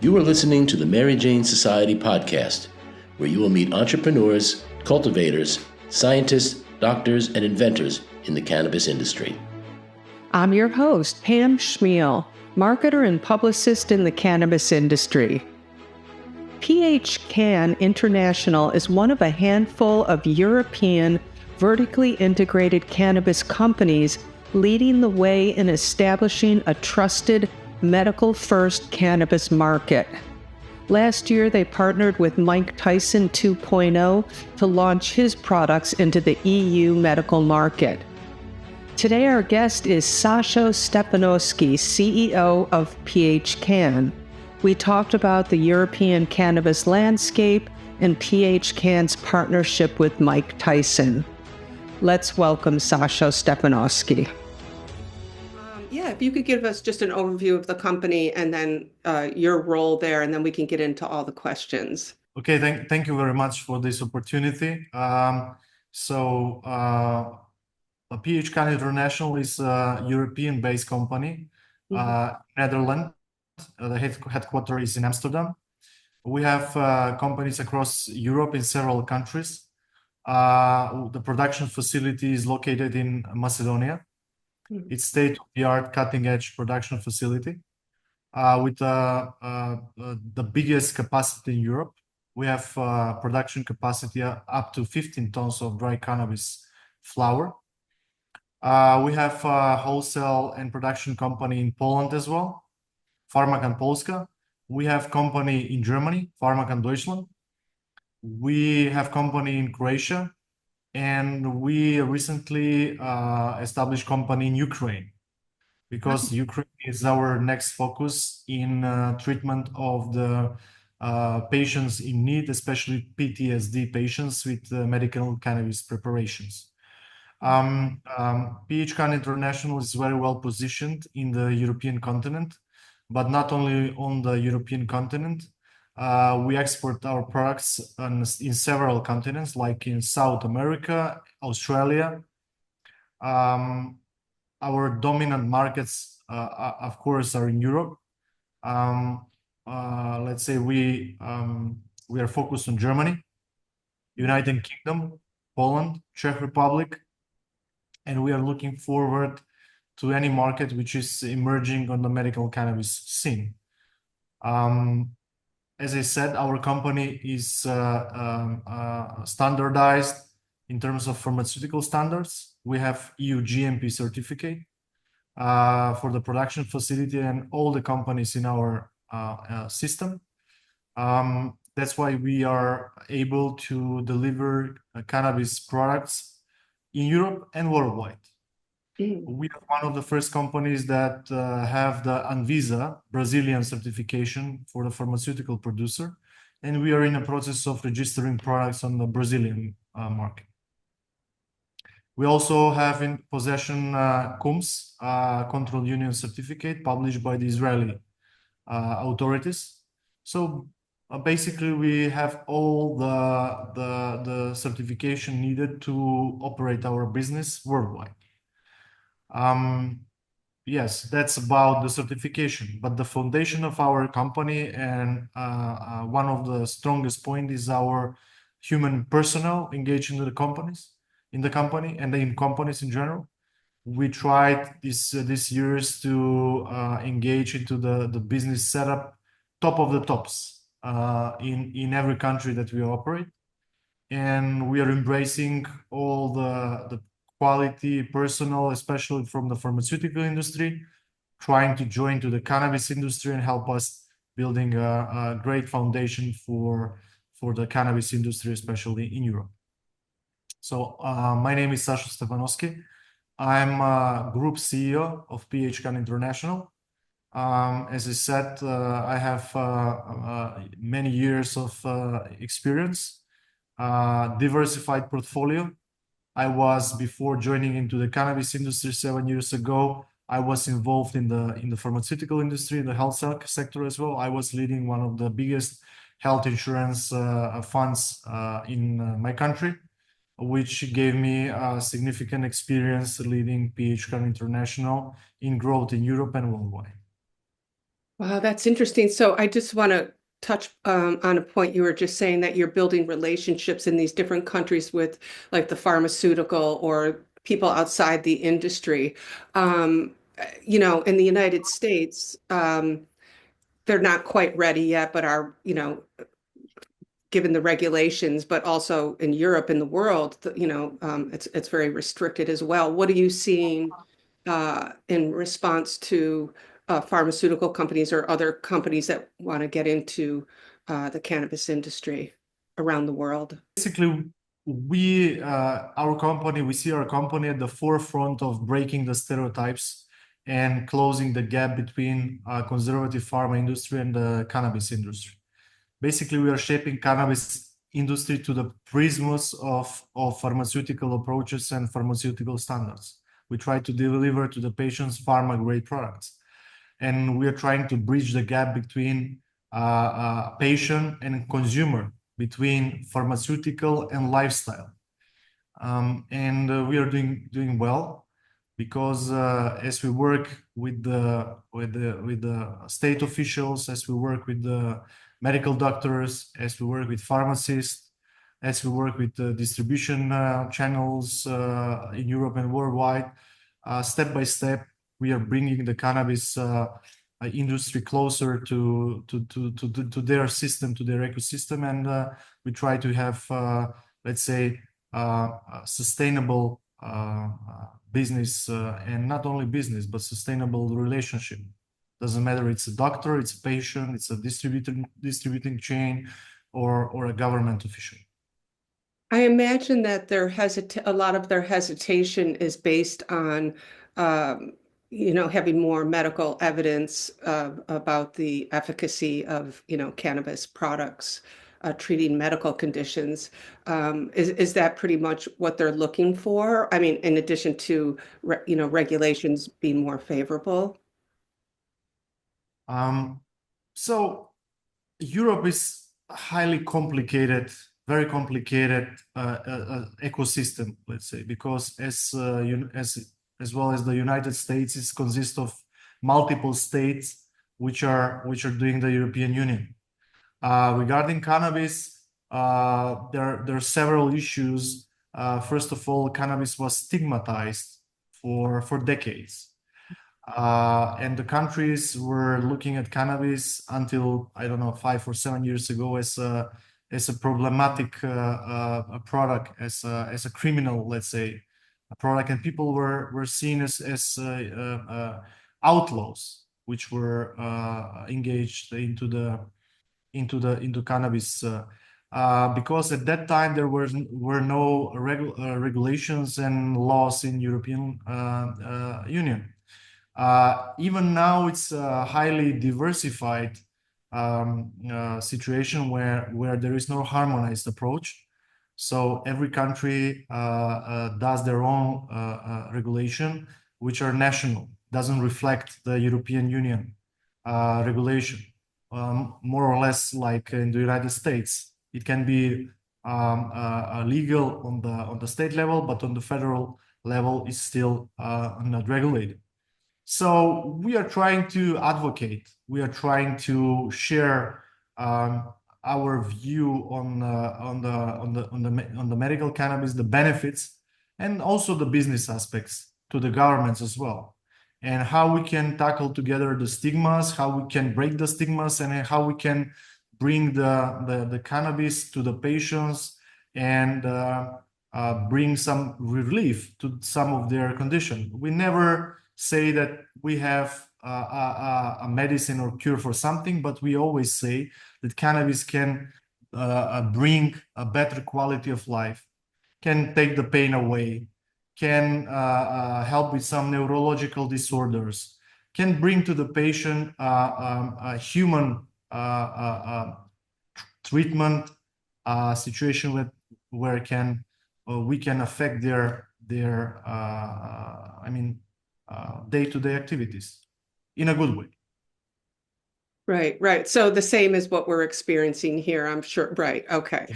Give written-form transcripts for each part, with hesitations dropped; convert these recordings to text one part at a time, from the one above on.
You are listening to the Mary Jane Society podcast, where you will meet entrepreneurs, cultivators, scientists, doctors, and inventors in the cannabis industry. I'm your host, Pam Schmiel, marketer and publicist in the cannabis industry. PHCANN International is one of a handful of European vertically integrated cannabis companies leading the way in establishing a trusted medical-first cannabis market. Last year, they partnered with Mike Tyson 2.0 to launch his products into the EU medical market. Today, our guest is Sasho Stephanoski, CEO of PHCANN. We talked about the European cannabis landscape and PHCANN's partnership with Mike Tyson. Let's welcome Sasho Stephanoski. If you could give us just an overview of the company and then your role there, and then we can get into all the questions. Okay, thank you very much for this opportunity. PHCANN International is a European-based company, Netherlands. The headquarters is in Amsterdam. We have companies across Europe in several countries. The production facility is located in Macedonia. It's state-of-the-art, cutting-edge production facility with the biggest capacity in Europe. We have production capacity up to 15 tons of dry cannabis flower. We have a wholesale and production company in Poland as well, PHCANN Polska. We have company in Germany, PHCANN Deutschland. We have company in Croatia. And we recently established company in Ukraine because Ukraine is our next focus in treatment of the patients in need, especially PTSD patients with medical cannabis preparations. PHCANN International is very well positioned in the European continent, but not only on the European continent. We export our products in several continents, like in South America, Australia. Our dominant markets, of course, are in Europe. Let's say we are focused on Germany, United Kingdom, Poland, Czech Republic, and we are looking forward to any market which is emerging on the medical cannabis scene. As I said, our company is standardized in terms of pharmaceutical standards. We have EU GMP certificate for the production facility and all the companies in our system. That's why we are able to deliver cannabis products in Europe and worldwide. We are one of the first companies that have the Anvisa Brazilian certification for the pharmaceutical producer, and we are in the process of registering products on the Brazilian market. We also have in possession CUMS, Control Union Certificate, published by the Israeli authorities. So basically, we have all the certification needed to operate our business worldwide. Yes, that's about the certification, but the foundation of our company and one of the strongest points is our human personnel engaged in the company and in companies in general. We tried this years to engage into the business setup, top of the tops in every country that we operate, and we are embracing all the quality personnel, especially from the pharmaceutical industry, trying to join to the cannabis industry and help us building a great foundation for the cannabis industry, especially in Europe. So my name is Sasho Stephanoski. I'm Group CEO of PHCANN International. As I said, I have many years of experience, diversified portfolio. Before joining into the cannabis industry 7 years ago, I was involved in the pharmaceutical industry, in the health sector as well. I was leading one of the biggest health insurance funds in my country, which gave me significant experience leading PHCANN International in growth in Europe and worldwide. Wow, that's interesting. So I just want to touch on a point you were just saying that you're building relationships in these different countries with like the pharmaceutical or people outside the industry. In the United States, they're not quite ready yet, but are, given the regulations, but also in Europe and the world, it's very restricted as well. What are you seeing in response to pharmaceutical companies or other companies that want to get into the cannabis industry around the world? Basically, we see our company at the forefront of breaking the stereotypes and closing the gap between conservative pharma industry and the cannabis industry. Basically, we are shaping cannabis industry to the prisms of pharmaceutical approaches and pharmaceutical standards. We try to deliver to the patients pharma-grade products. And we are trying to bridge the gap between patient and consumer, between pharmaceutical and lifestyle. And we are doing well because as we work with the state officials, as we work with the medical doctors, as we work with pharmacists, as we work with distribution channels in Europe and worldwide, step by step, we are bringing the cannabis industry closer to their system, to their ecosystem, and we try to have, let's say, sustainable business, and not only business, but sustainable relationship. Doesn't matter it's a doctor, it's a patient, it's a distributing chain, or a government official. I imagine that a lot of their hesitation is based on, having more medical evidence about the efficacy of, cannabis products treating medical conditions. Is that pretty much what they're looking for? I mean, in addition to, regulations being more favorable? So Europe is a highly complicated, very complicated ecosystem, let's say, because as well as the United States, it consists of multiple states which are doing the European Union. Regarding cannabis, there are several issues. First of all, cannabis was stigmatized for decades. And the countries were looking at cannabis until, I don't know, 5 or 7 years ago as a problematic product, as a criminal, let's say, a product, and people were seen as outlaws, which were engaged into cannabis. Because at that time there were no regulations and laws in European Union. Even now, it's a highly diversified situation where there is no harmonized approach. So every country does their own regulation, which are national, doesn't reflect the European Union regulation. More or less like in the United States, it can be legal on the state level, but on the federal level, it's still not regulated. So we are trying to advocate. We are trying to share our view on the medical cannabis, the benefits, and also the business aspects to the governments as well, and how we can tackle together the stigmas, how we can break the stigmas, and how we can bring the cannabis to the patients and bring some relief to some of their condition. We never say that we have a medicine or cure for something, but we always say that cannabis can bring a better quality of life, can take the pain away, can help with some neurological disorders, can bring to the patient a human treatment situation where we can affect their day-to-day activities in a good way. Right, right. So the same as what we're experiencing here, I'm sure. Right. Okay.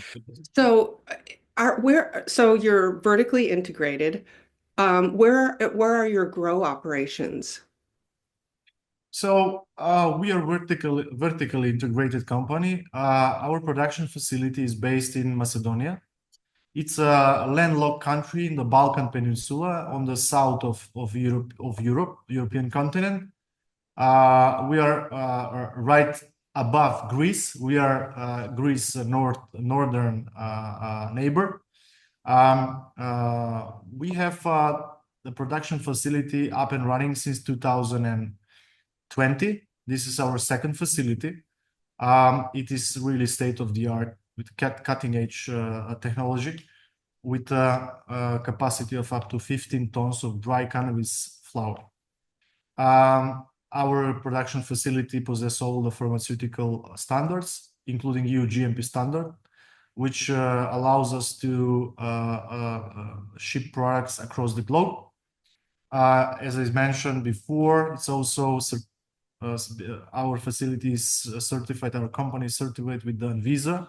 So so you're vertically integrated. Where are your grow operations? So we are vertically integrated company. Our production facility is based in Macedonia. It's a landlocked country in the Balkan Peninsula on the south of European continent. We are right above Greece. We are Greece's northern neighbor. We have the production facility up and running since 2020. This is our second facility. It is really state of the art with cutting edge technology, with a capacity of up to 15 tons of dry cannabis flower. Our production facility possesses all the pharmaceutical standards, including EU GMP standard, which allows us to ship products across the globe. As I mentioned before, it's also our facility is certified, our company is certified with the Anvisa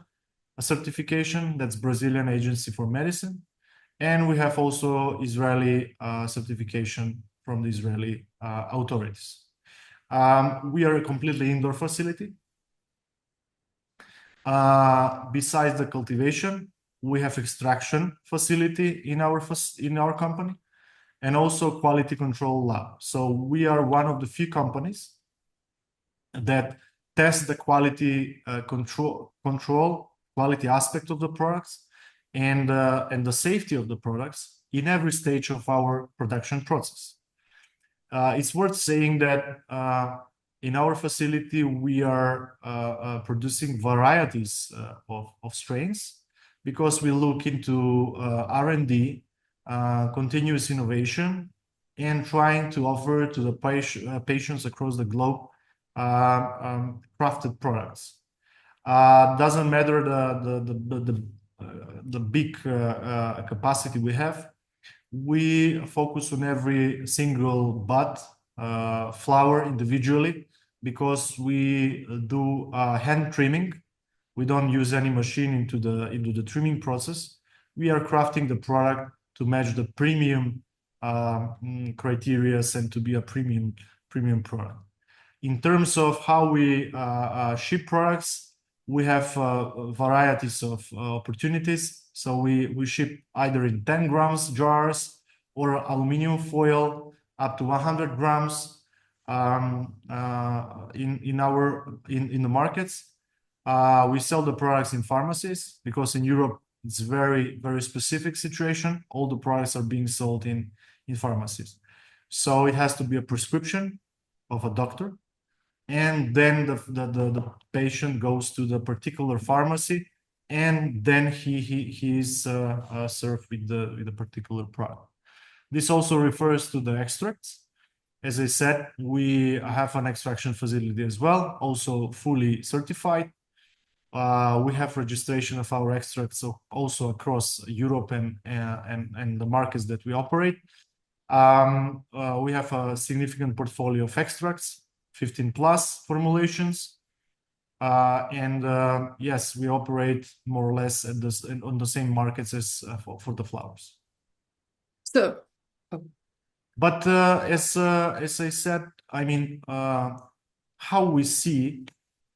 certification, that's Brazilian Agency for Medicine. And we have also Israeli certification from the Israeli authorities. We are a completely indoor facility. Besides the cultivation, we have extraction facility in our company, and also quality control lab. So we are one of the few companies that test the quality control quality aspect of the products and the safety of the products in every stage of our production process. It's worth saying that in our facility we are producing varieties of strains, because we look into R&D, continuous innovation, and trying to offer to the patients across the globe crafted products. Doesn't matter the big capacity we have. We focus on every single bud flower individually, because we do hand trimming. We don't use any machine into the trimming process. We are crafting the product to match the premium criteria and to be a premium product. In terms of how we ship products, we have varieties of opportunities. So we ship either in 10 grams jars or aluminum foil up to 100 grams in the markets. We sell the products in pharmacies, because in Europe it's very specific situation. All the products are being sold in pharmacies. So it has to be a prescription of a doctor, and then the patient goes to the particular pharmacy, and then he is served with the particular product. This also refers to the extracts. As I said, we have an extraction facility as well, also fully certified. We have registration of our extracts also across Europe and the markets that we operate. We have a significant portfolio of extracts, 15 plus formulations. Yes, we operate more or less on the same markets as for the flowers. So, but as I said, I mean, how we see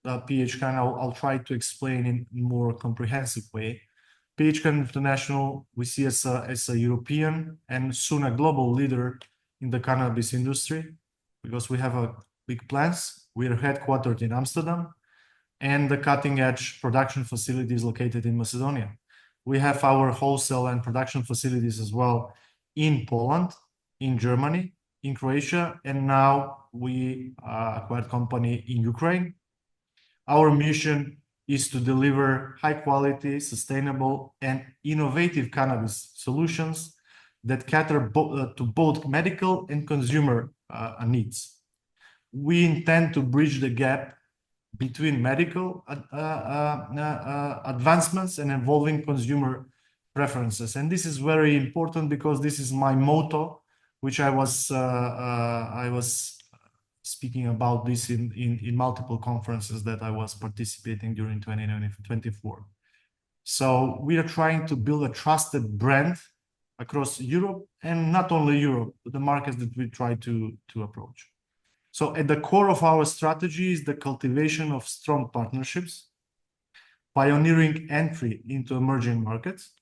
PHCANN, I'll try to explain in more comprehensive way. PHCANN International, we see as a European and soon a global leader in the cannabis industry, because we have a big plans. We are headquartered in Amsterdam, and the cutting edge production facility is located in Macedonia. We have our wholesale and production facilities as well in Poland, in Germany, in Croatia, and now we acquired company in Ukraine. Our mission is to deliver high quality, sustainable, and innovative cannabis solutions that cater to both medical and consumer needs. We intend to bridge the gap between medical advancements and evolving consumer preferences. And this is very important, because this is my motto, which I was speaking about this in multiple conferences that I was participating during 2024. So we are trying to build a trusted brand across Europe, and not only Europe, but the markets that we try to approach. So at the core of our strategy is the cultivation of strong partnerships, pioneering entry into emerging markets,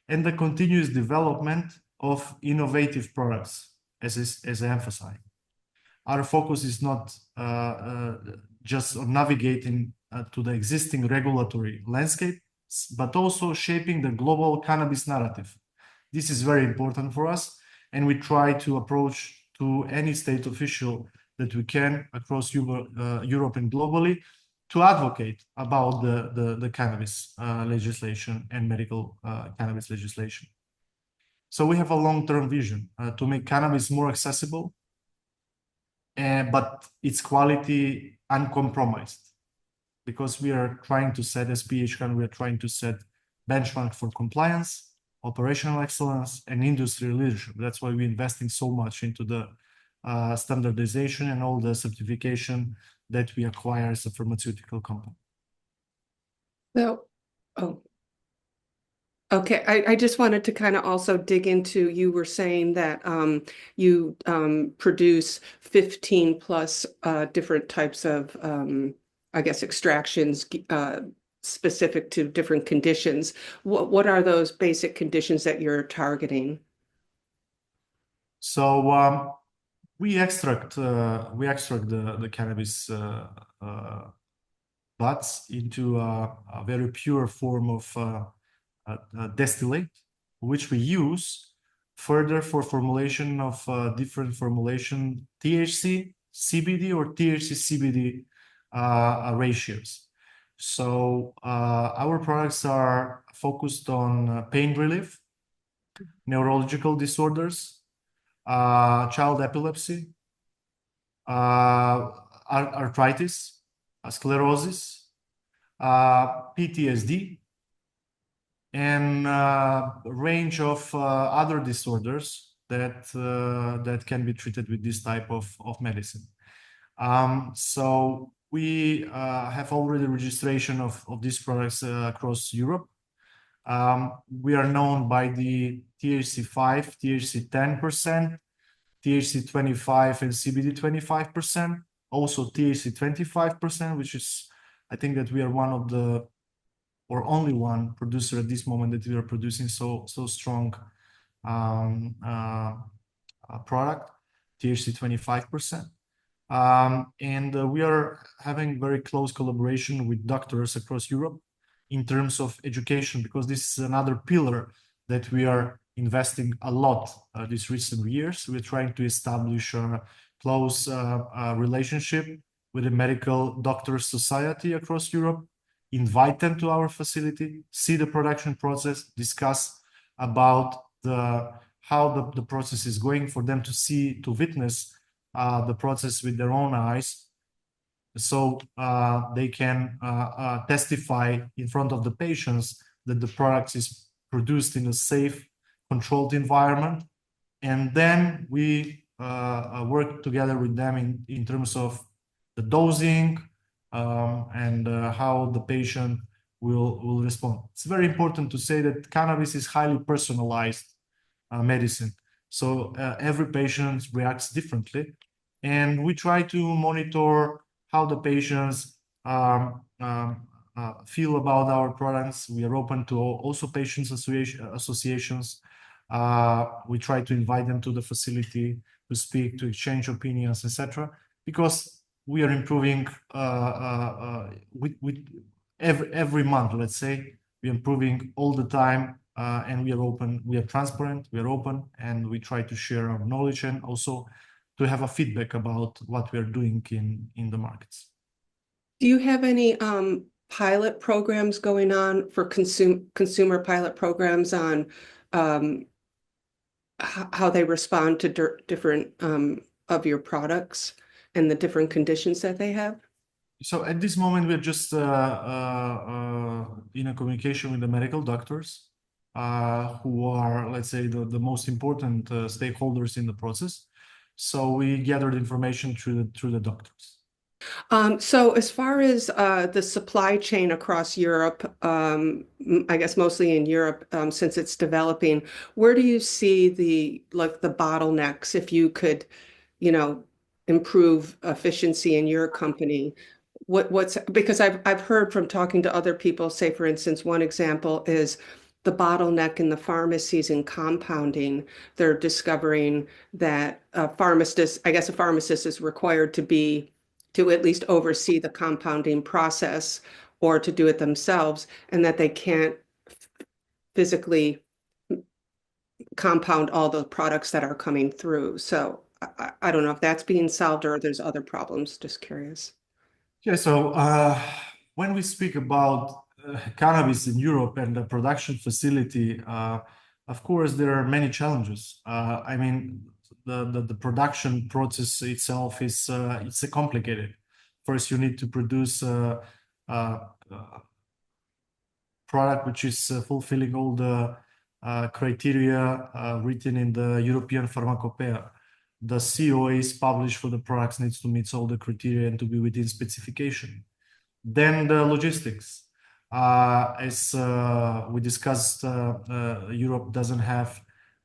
and the continuous development of innovative products, as I emphasized. Our focus is not just on navigating to the existing regulatory landscape, but also shaping the global cannabis narrative. This is very important for us, and we try to approach to any state official that we can across Europe and globally to advocate about the cannabis legislation and medical cannabis legislation. So we have a long-term vision to make cannabis more accessible, but its quality uncompromised, because we are trying to set, as PHCANN, we are trying to set benchmark for compliance, operational excellence, and industry leadership. That's why we're investing so much into the standardization and all the certification that we acquire as a pharmaceutical company. So, oh, okay. I just wanted to kind of also dig into, you were saying that you produce 15 plus different types of, I guess, extractions specific to different conditions. What are those basic conditions that you're targeting? So we extract the cannabis buds into a very pure form of distillate, which we use further for formulation of different formulation THC, CBD, or THC CBD ratios. So our products are focused on pain relief, neurological disorders, child epilepsy, arthritis, sclerosis, PTSD, and a range of other disorders that can be treated with this type of medicine. So we have already registration of these products across Europe. We are known by the THC 5, THC 10%, THC 25, and CBD 25%. Also THC 25%, which is, I think that we are one of the, or only one producer at this moment that we are producing so strong product, THC 25%. And we are having very close collaboration with doctors across Europe in terms of education, because this is another pillar that we are investing a lot these recent years. We're trying to establish a close relationship with the medical doctors society across Europe, invite them to our facility, see the production process, discuss about how the process is going, for them to see, to witness the process with their own eyes, so they can testify in front of the patients that the product is produced in a safe, controlled environment. And then we work together with them in terms of the dosing and how the patient will respond. It's very important to say that cannabis is highly personalized medicine. So every patient reacts differently. And we try to monitor how the patients feel about our products. We are open to also patients associations. We try to invite them to the facility to speak, to exchange opinions, etc. Because we are improving with every month, let's say. We are improving all the time, and we are open, we are transparent, we are open, and we try to share our knowledge and also to have a feedback about what we are doing in the markets. Do you have any pilot programs going on for consumer pilot programs on how they respond to different of your products and the different conditions that they have? So at this moment, we're just in a communication with the medical doctors who are, let's say, the most important stakeholders in the process. So we gathered information through the doctors. So as far as the supply chain across Europe, I guess mostly in Europe, since it's developing, where do you see the bottlenecks, if you could, improve efficiency in your company? Because I've heard from talking to other people, say, for instance, one example is the bottleneck in the pharmacies and compounding. They're discovering that a pharmacist, I guess a pharmacist is required to at least oversee the compounding process or to do it themselves, and that they can't physically compound all the products that are coming through. So I don't know if that's being solved or there's other problems. Just curious. Yeah, so when we speak about cannabis in Europe and the production facility, of course, there are many challenges. I mean, the production process itself is it's complicated. First, you need to produce a product which is fulfilling all the criteria written in the European Pharmacopoeia. The COAs published for the products needs to meet all the criteria and to be within specification. Then the logistics. As we discussed, Europe doesn't have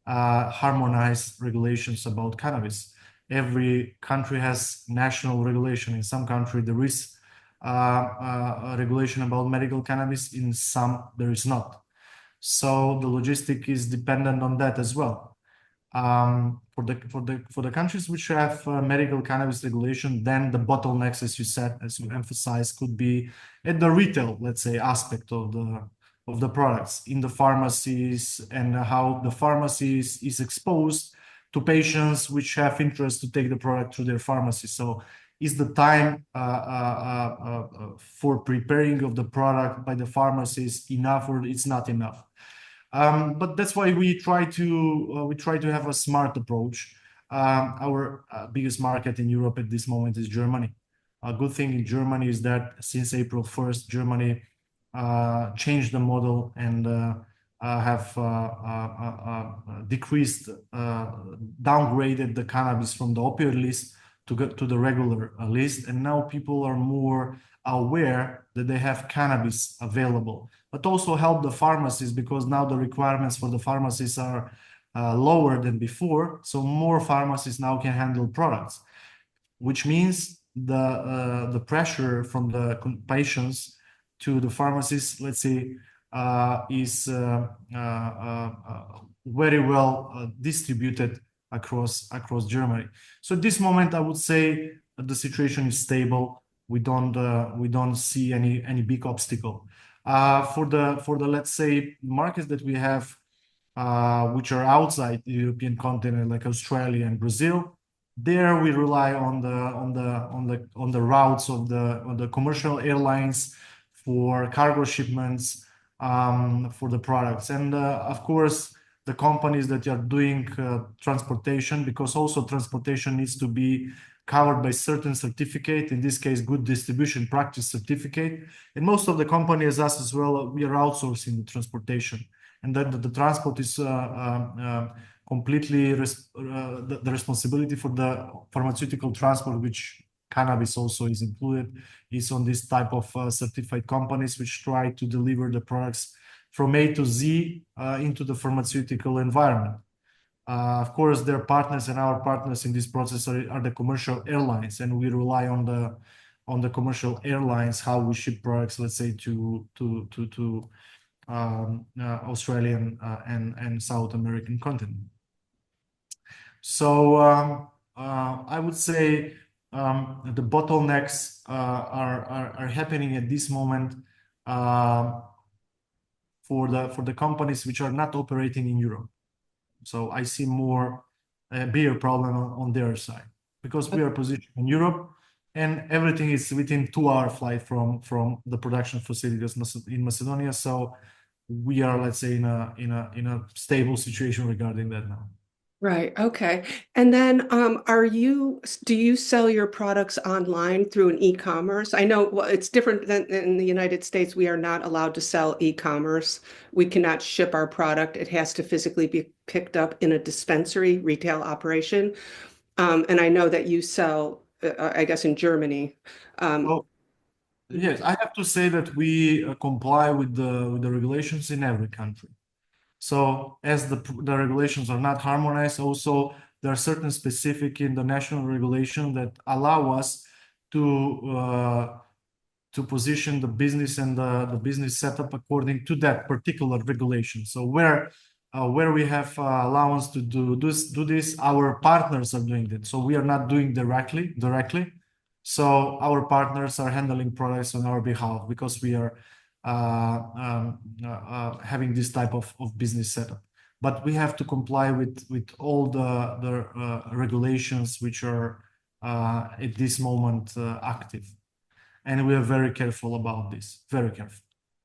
harmonized regulations about cannabis. Every country has national regulation. In some country, there is a regulation about medical cannabis. In some, there is not. So the logistic is dependent on that as well. For the countries which have medical cannabis regulation, then the bottlenecks, as you said, as you emphasized, could be at the retail, let's say, aspect of the products in the pharmacies, and how the pharmacies is exposed to patients which have interest to take the product through their pharmacy. So is the time for preparing of the product by the pharmacies enough, or it's not enough? But that's why we try to have a smart approach. Our biggest market in Europe at this moment is Germany. A good thing in Germany is that since April 1st, Germany changed the model and have decreased, downgraded the cannabis from the opioid list to get to the regular list. And now people are more aware that they have cannabis available, but also help the pharmacies, because now the requirements for the pharmacies are lower than before. So more pharmacies now can handle products, which means the pressure from the patients to the pharmacies, let's say, is very well distributed across Germany. So at this moment, I would say the situation is stable. We don't see any big obstacle. For the let's say markets that we have, which are outside the European continent, like Australia and Brazil, there we rely on the routes of the commercial airlines for cargo shipments, for the products, and of course the companies that are doing transportation, because also transportation needs to be covered by certain certificate, in this case, good distribution practice certificate. And most of the companies, us as well, we are outsourcing the transportation. And then the transport is completely the responsibility for the pharmaceutical transport, which cannabis also is included, is on this type of certified companies, which try to deliver the products from A to Z into the pharmaceutical environment. Of course, their partners and our partners in this process are the commercial airlines, and we rely on the commercial airlines how we ship products, let's say, to Australian and South American continent. So I would say the bottlenecks are happening at this moment for the companies which are not operating in Europe. So I see a bigger problem on their side, because we are positioned in Europe and everything is within 2-hour flight from the production facilities in Macedonia. So we are, let's say, in a stable situation regarding that now. Right. Okay. And then do you sell your products online through an e-commerce? I know, well, it's different than in the United States. We are not allowed to sell e-commerce. We cannot ship our product. It has to physically be picked up in a dispensary retail operation. And I know that you sell, I guess, in Germany. Well, yes, I have to say that we comply with the regulations in every country. So as the regulations are not harmonized, also there are certain specific in the national regulation that allow us to position the business and the business setup according to that particular regulation. So where we have allowance to do this, our partners are doing it. So we are not doing directly. So our partners are handling products on our behalf because we are having this type of business setup. But we have to comply with all the regulations which are at this moment active. And we are very careful about this, very careful.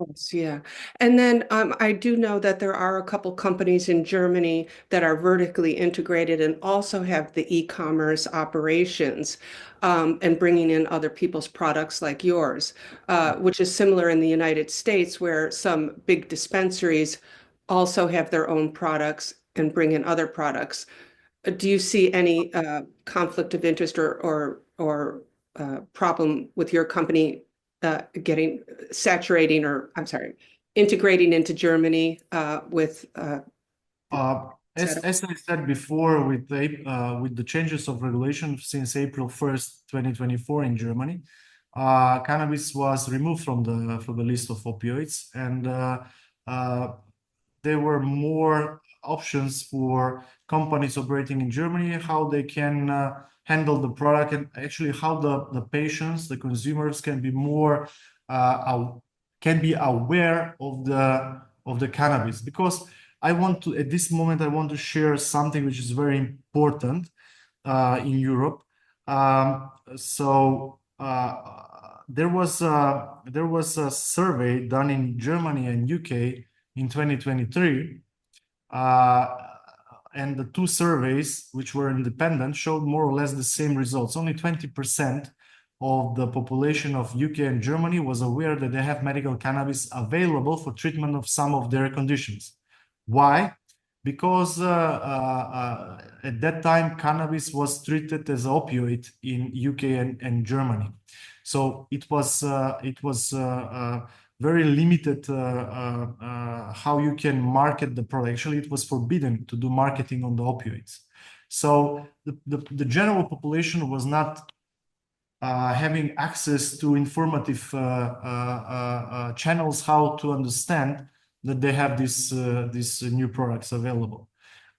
Yes, yeah. And then I do know that there are a couple companies in Germany that are vertically integrated and also have the e-commerce operations and bringing in other people's products like yours, which is similar in the United States, where some big dispensaries also have their own products and bring in other products. Do you see any conflict of interest or problem with your company getting saturating, or I'm sorry, integrating into Germany with as I said before, with the changes of regulation since April 1st, 2024 in Germany, cannabis was removed from the list of opioids, and there were more options for companies operating in Germany, how they can handle the product, and actually how the patients, the consumers can be more aware of the cannabis. Because at this moment I want to share something which is very important in Europe. There was a survey done in Germany and UK in 2023. And the two surveys, which were independent, showed more or less the same results. Only 20% of the population of UK and Germany was aware that they have medical cannabis available for treatment of some of their conditions. Why? Because at that time, cannabis was treated as opioid in UK and Germany. So it was very limited how you can market the product. Actually, it was forbidden to do marketing on the opioids. So the general population was not having access to informative channels how to understand that they have these new products available.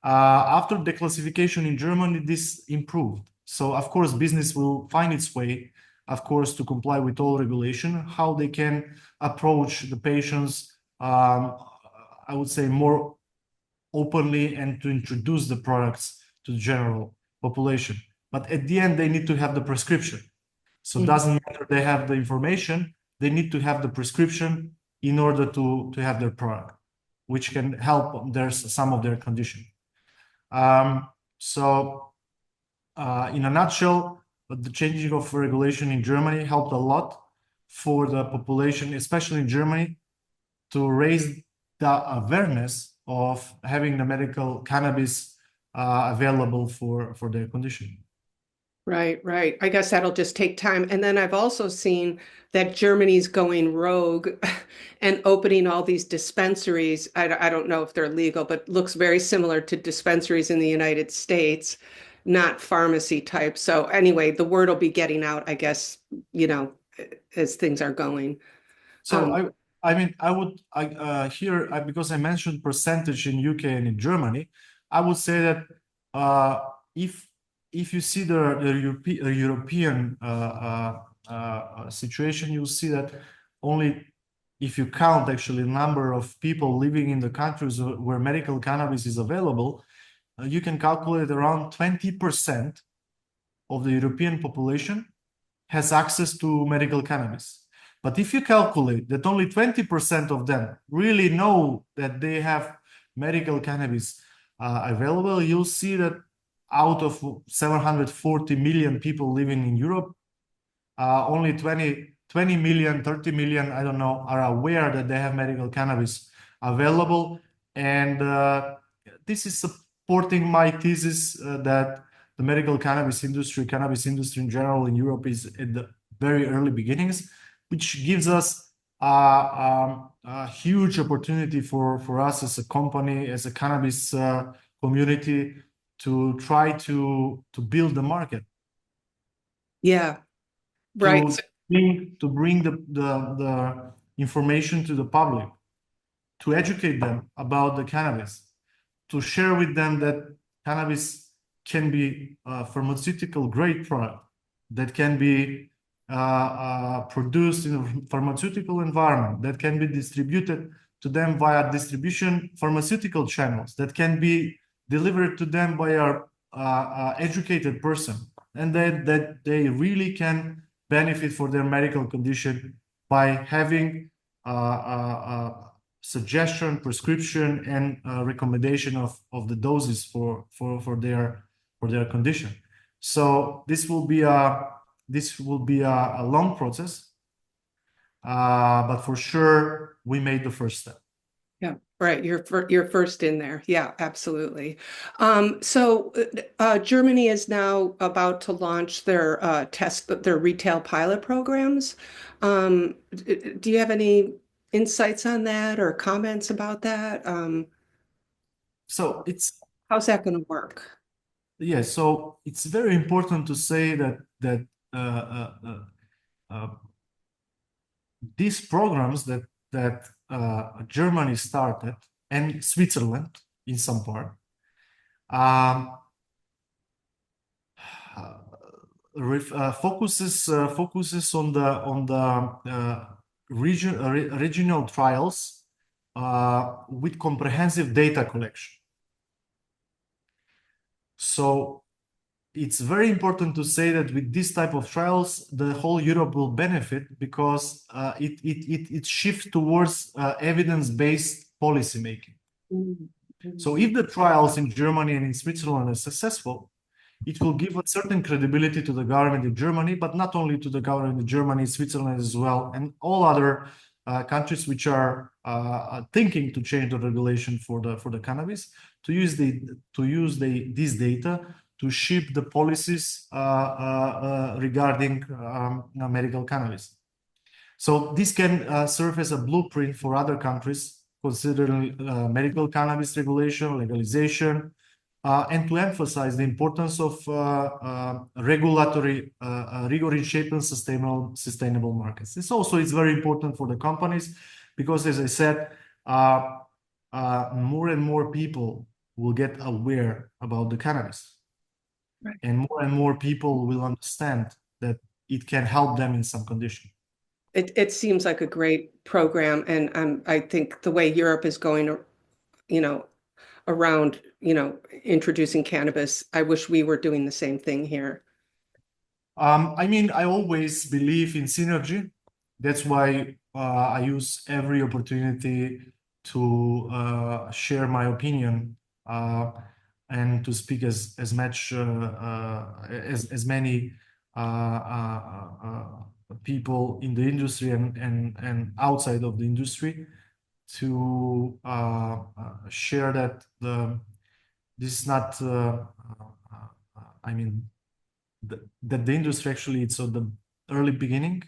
After declassification in Germany, this improved. So of course, business will find its way, of course, to comply with all regulation, how they can approach the patients, I would say, more openly, and to introduce the products to the general population. But at the end, they need to have the prescription. So it doesn't matter they have the information, they need to have the prescription in order to have their product, which can help some of their condition. In a nutshell, the changing of regulation in Germany helped a lot for the population, especially in Germany, to raise the awareness of having the medical cannabis available for their condition. Right, right. I guess that'll just take time. And then I've also seen that Germany's going rogue and opening all these dispensaries. I don't know if they're legal, but looks very similar to dispensaries in the United States, not pharmacy type. So anyway, the word will be getting out, I guess, as things are going. So I would here, because I mentioned percentage in UK and in Germany, I would say that if you see the European situation, you'll see that only if you count actually the number of people living in the countries where medical cannabis is available, you can calculate around 20% of the European population has access to medical cannabis. But if you calculate that only 20% of them really know that they have medical cannabis available, you'll see that out of 740 million people living in Europe, only 20 million, 30 million, I don't know, are aware that they have medical cannabis available. And this is supporting my thesis that the medical cannabis industry in general in Europe is at the very early beginnings, which gives us a huge opportunity for us as a company, as a cannabis community, to try to build the market. Yeah, right. To bring the information to the public, to educate them about the cannabis, to share with them that cannabis can be a pharmaceutical grade product that can be produced in a pharmaceutical environment, that can be distributed to them via distribution pharmaceutical channels, that can be delivered to them by a educated person, and that they really can benefit for their medical condition by having suggestion, prescription, and recommendation of the doses for their condition. So this will be a long process, but for sure we made the first step. Yeah, right. You're first in there. Yeah, absolutely. Germany is now about to launch their retail pilot programs. Do you have any insights on that or comments about that? So how's that going to work? Yeah, so it's very important to say that these programs that Germany started, and Switzerland in some part, focuses on the regional trials with comprehensive data collection. So it's very important to say that with this type of trials, the whole Europe will benefit, because it shifts towards evidence-based policy making. Mm-hmm. So if the trials in Germany and in Switzerland are successful, it will give a certain credibility to the government in Germany, but not only to the government in Germany, Switzerland as well, and all other countries which are thinking to change the regulation for the cannabis, to use this data to shape the policies regarding medical cannabis. So this can serve as a blueprint for other countries considering medical cannabis regulation, legalization, and to emphasize the importance of regulatory rigor in shaping sustainable markets. It's very important for the companies, because, as I said, more and more people will get aware about the cannabis. Right. And more people will understand that it can help them in some condition. It seems like a great program, and I think the way Europe is going, around, introducing cannabis, I wish we were doing the same thing here. I mean, I always believe in synergy. That's why I use every opportunity to share my opinion and to speak as much as many people in the industry and outside of the industry, to share that this is not I mean that the industry actually, it's at the early beginning,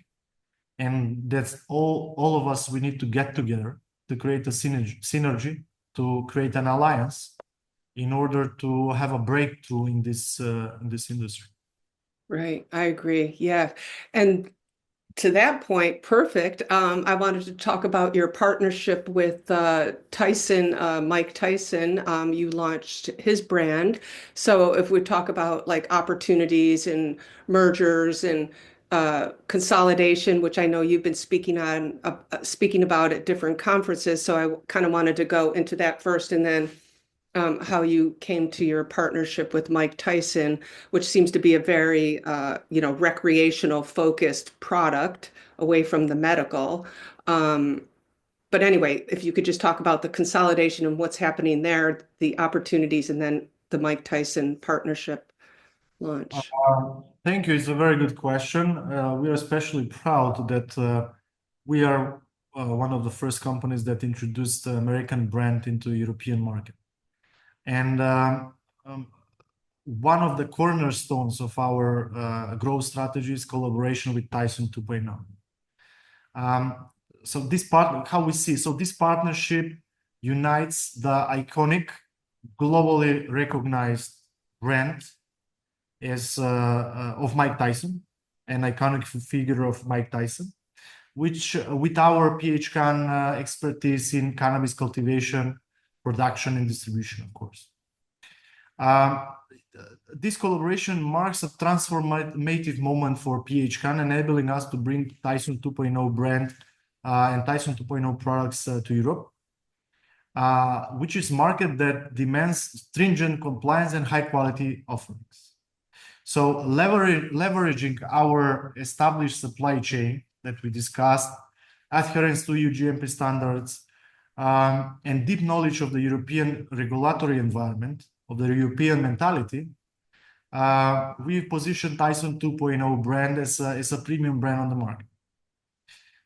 and that's all of us, we need to get together to create a synergy, to create an alliance in order to have a breakthrough in this industry. Right, I agree. Yeah, and to that point, perfect. I wanted to talk about your partnership with Tyson, Mike Tyson. You launched his brand. So if we talk about like opportunities and mergers and consolidation, which I know you've been speaking about at different conferences. So I kind of wanted to go into that first, and then how you came to your partnership with Mike Tyson, which seems to be a very, recreational focused product away from the medical. But anyway, if you could just talk about the consolidation and what's happening there, the opportunities, and then the Mike Tyson partnership launch. Thank you. It's a very good question. We are especially proud that we are one of the first companies that introduced the American brand into the European market. And one of the cornerstones of our growth strategy is collaboration with Tyson 2.0. So this this partnership unites the iconic, globally recognized brand is of Mike Tyson, an iconic figure of Mike Tyson, which with our PHCANN expertise in cannabis cultivation, production, and distribution, of course. This collaboration marks a transformative moment for PHCANN, enabling us to bring Tyson 2.0 brand and Tyson 2.0 products to Europe, which is a market that demands stringent compliance and high-quality offerings. So leveraging our established supply chain that we discussed, adherence to EU GMP standards, and deep knowledge of the European regulatory environment, of the European mentality, we positioned Tyson 2.0 brand as a premium brand on the market.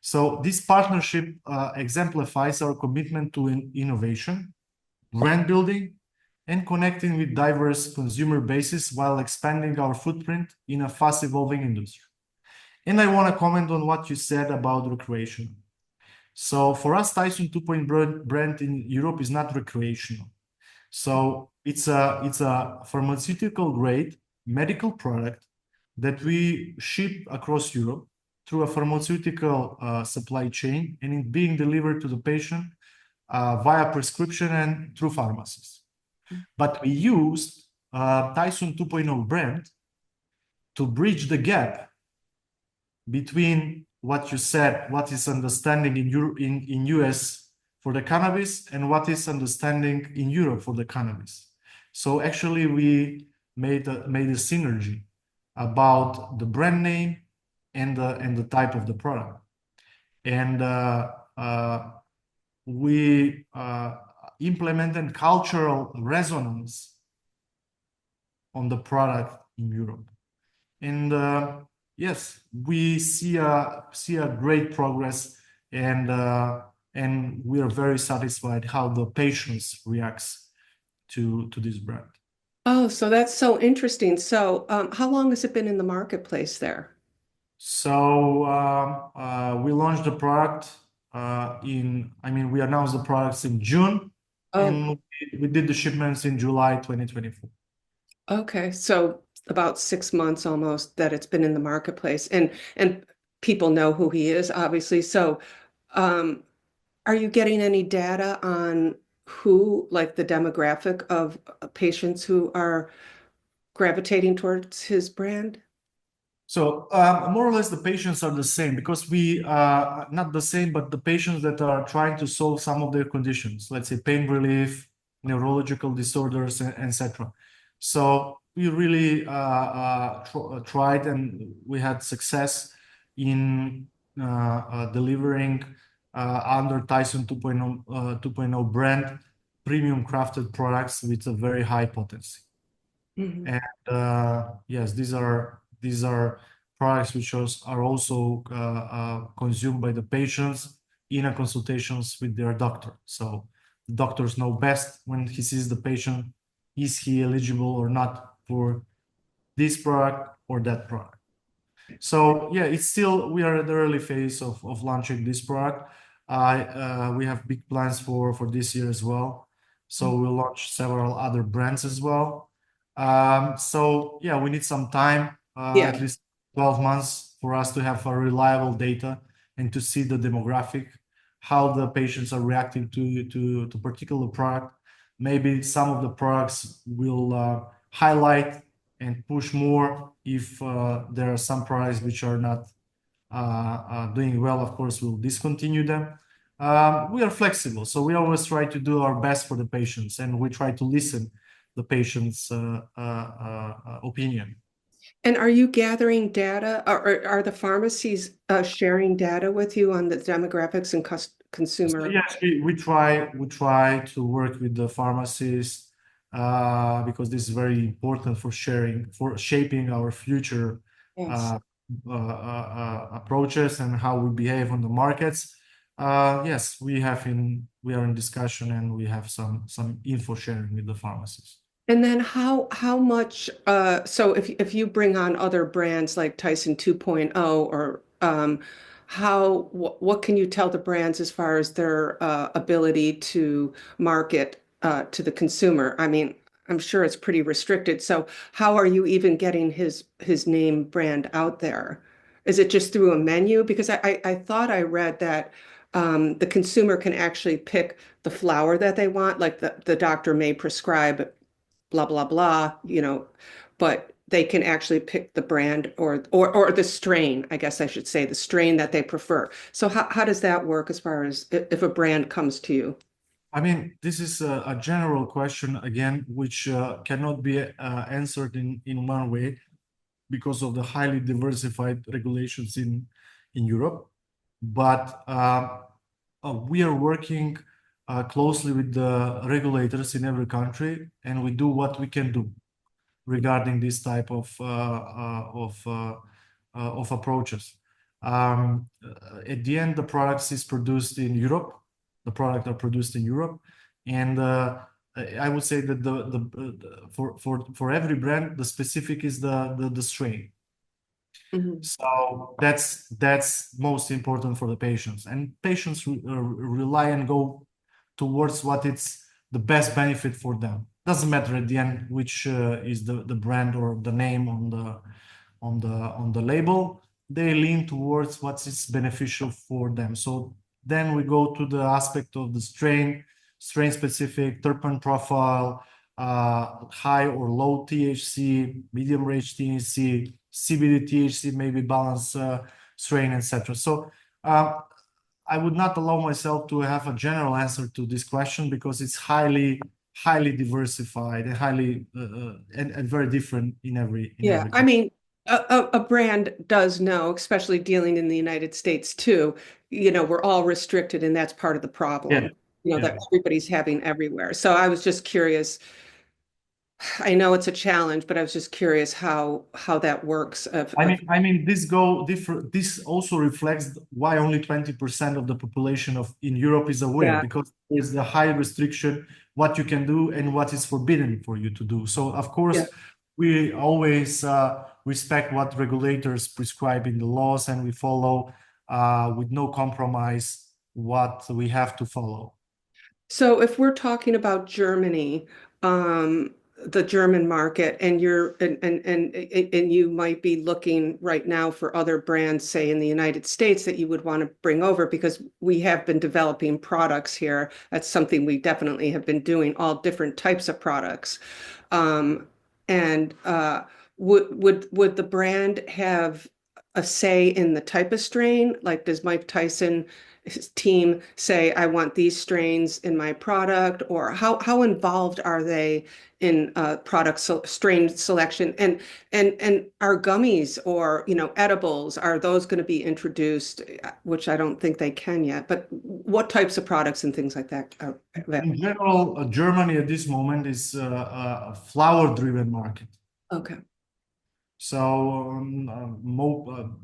So this partnership exemplifies our commitment to innovation, brand building, and connecting with diverse consumer bases while expanding our footprint in a fast-evolving industry. And I want to comment on what you said about recreational. So for us, Tyson 2.0 brand in Europe is not recreational. So it's a pharmaceutical grade medical product that we ship across Europe through a pharmaceutical supply chain, and it's being delivered to the patient via prescription and through pharmacies. But we used Tyson 2.0 brand to bridge the gap between what you said, what is understanding in US for the cannabis, and what is understanding in Europe for the cannabis. So actually, we made a synergy about the brand name and the type of the product, and we implemented cultural resonance on the product in Europe, and yes, we see a great progress, and we are very satisfied how the patients reacts to this brand. Oh, so that's so interesting. So how long has it been in the marketplace there? So we launched the product we announced the products in June, and we did the shipments in July 2024. Okay, so about 6 months almost that it's been in the marketplace, and people know who he is, obviously. So are you getting any data on who, like the demographic of patients who are gravitating towards his brand? So more or less the patients are the same, because we not the same, but the patients that are trying to solve some of their conditions, let's say pain relief, neurological disorders, etc. So we really tried, and we had success in delivering under Tyson 2.0 brand premium crafted products with a very high potency. Mm-hmm. And yes, these are products which are also consumed by the patients in a consultations with their doctor. So doctors know best when he sees the patient, is he eligible or not for this product or that product. So yeah, we are at the early phase of launching this product. We have big plans for this year as well. So we'll launch several other brands as well. So yeah, we need some time, at least 12 months, for us to have a reliable data and to see the demographic, how the patients are reacting to particular product. Maybe some of the products will highlight and push more if there are some products which are not doing well. Of course, we'll discontinue them. We are flexible, so we always try to do our best for the patients, and we try to listen the patient's opinion. And are you gathering data, or are the pharmacies sharing data with you on the demographics and consumer? So yes, we try to work with the pharmacies because this is very important for shaping our future approaches and how we behave on the markets. Yes, we are in discussion, and we have some info sharing with the pharmacies. And then how much, so if you bring on other brands like Tyson 2.0, or what can you tell the brands as far as their ability to market to the consumer? I mean, I'm sure it's pretty restricted. So how are you even getting his name brand out there? Is it just through a menu? Because I thought I read that the consumer can actually pick the flower that they want, like the doctor may prescribe blah blah blah, but they can actually pick the brand or the strain, I guess I should say, the strain that they prefer. So how does that work as far as if a brand comes to you? I mean, this is a general question again, which cannot be answered in one way because of the highly diversified regulations in Europe. But we are working closely with the regulators in every country, and we do what we can do regarding this type of approaches. At the end, the products is produced in Europe. The product are produced in Europe, and I would say that for every brand, the specific is the strain. Mhm. So that's most important for the patients, and patients rely and go towards what it's the best benefit for them. Doesn't matter at the end which is the brand or the name on the label. They lean towards what is beneficial for them. So then we go to the aspect of the strain specific, terpene profile, high or low THC, medium range THC, CBD THC, maybe balance strain, etc. So I would not allow myself to have a general answer to this question because it's highly diversified and highly and very different in every Yeah, I country. mean, a brand does know, especially dealing in the United States too, we're all restricted and that's part of the Yeah, problem, that yeah. everybody's having everywhere. So I was just curious. I know it's a challenge, but I was just curious how that works. I mean, this go different. This also reflects why only 20% of the population of in Europe is aware, Yeah, because there's the high restriction what you can do and what is forbidden for you to do. So of yeah. course, we always respect what regulators prescribe in the laws, and we follow with no compromise what we have to follow. So if we're talking about Germany, the German market, and and you might be looking right now for other brands, say in the United States, that you would want to bring over because we have been developing products here. That's something we definitely have been doing, all different types of products. And would the brand have a say in the type of strain? Like, does Mike Tyson, his team say, I want these strains in my product, or how involved are they in strain selection? And are gummies or edibles, are those going to be introduced? Which I don't think they can yet. But what types of products and things like that are In available? general, Germany at this moment is a flower-driven market. Okay. So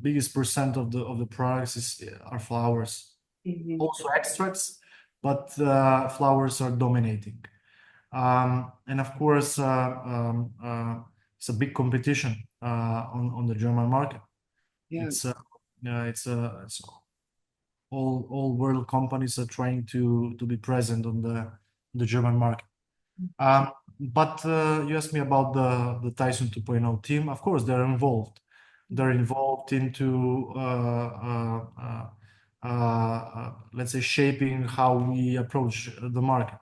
biggest percent of the products are flowers, Mhm. also extracts, but flowers are dominating. And of course, it's a big competition on the German market. Yeah. It's all world companies are trying to be present on the German market. But you asked me about the Tyson 2.0 team. Of course, they're involved. They're involved into let's say shaping how we approach the market,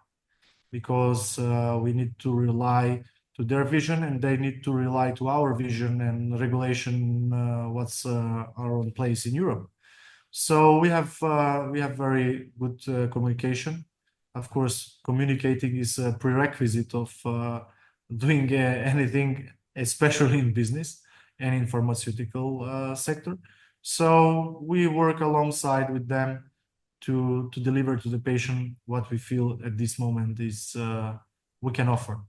because we need to rely to their vision and they need to rely to our vision and regulation what's are on place in Europe. So we have very good communication. Of course, communicating is a prerequisite of doing anything, especially in business and in pharmaceutical sector. So we work alongside with them to deliver to the patient what we feel at this moment is we can offer,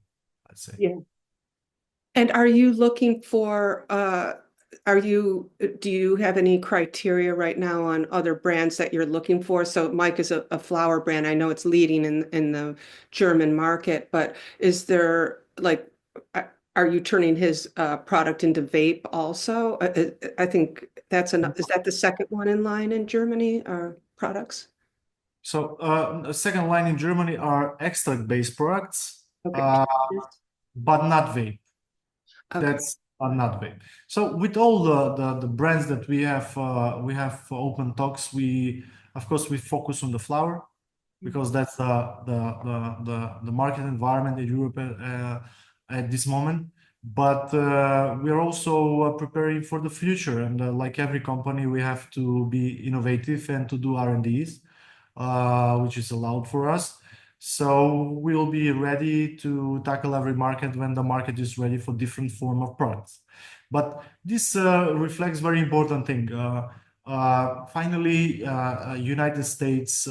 let's say. Yeah. And are you looking for, do you have any criteria right now on other brands that you're looking for? So Mike is a flower brand. I know it's leading in the German market, but is there like, are you turning his product into vape also? I think that's enough. Is that the second one in line in Germany, or products? So the second line in Germany are extract-based products. Okay. but not vape. Okay. That's not vape. So with all the brands that we have open talks. Of course we focus on the flower because that's the market environment in Europe at this moment. But we are also preparing for the future, and like every company, we have to be innovative and to do R&Ds, which is allowed for us. So we'll be ready to tackle every market when the market is ready for different form of products. But this reflects very important thing. Finally, United States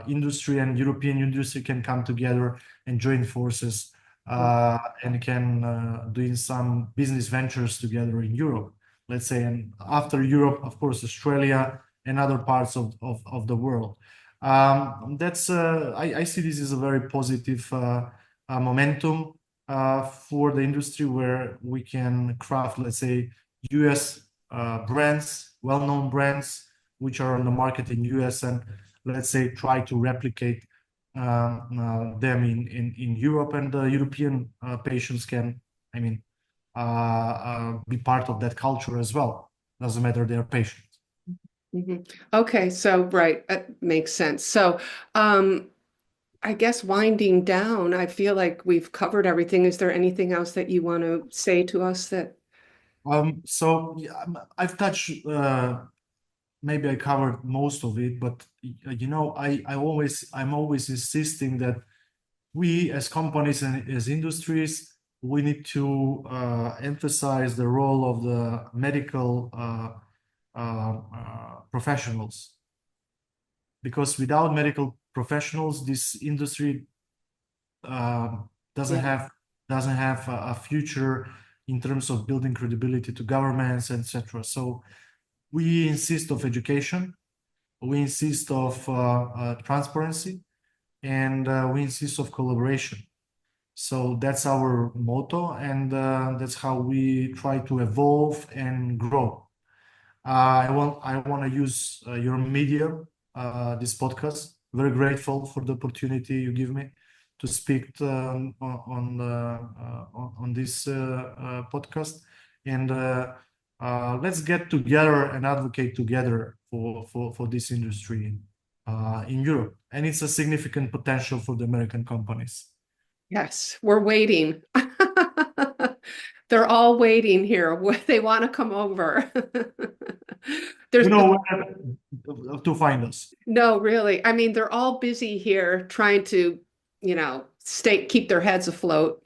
industry and European industry can come together and join forces and can doing some business ventures together in Europe, let's say, and after Europe, of course, Australia and other parts of the world. I see this as a very positive momentum for the industry where we can craft, let's say, US brands, well-known brands, which are on the market in US, and let's say try to replicate them in Europe, and the European patients can, I mean, be part of that culture as well. Doesn't matter they're patients. Okay, so right, that makes sense. So I guess winding down, I feel like we've covered everything. Is there anything else that you want to say to us that? So yeah, I've touched, maybe I covered most of it, but you know, I'm always insisting that we as companies and as industries, we need to emphasize the role of the medical professionals, because without medical professionals, this industry doesn't have a future in terms of building credibility to governments, etc. So we insist of education, we insist of transparency, and we insist of collaboration. So that's our motto, and that's how we try to evolve and grow. I want to use your media, this podcast. Very grateful for the opportunity you give me to speak on this podcast, and let's get together and advocate together for this industry in Europe, and it's a significant potential for the American companies. Yes, we're waiting. They're all waiting here. They want to come over. There's where to find us. No, really. I mean, they're all busy here trying to, keep their heads afloat.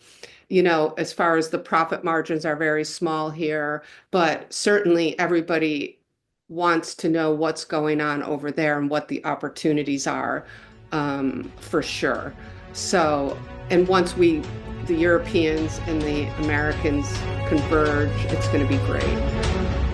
As far as the profit margins are very small here, but certainly everybody wants to know what's going on over there and what the opportunities are, for sure. So, and once the Europeans and the Americans converge, it's going to be great.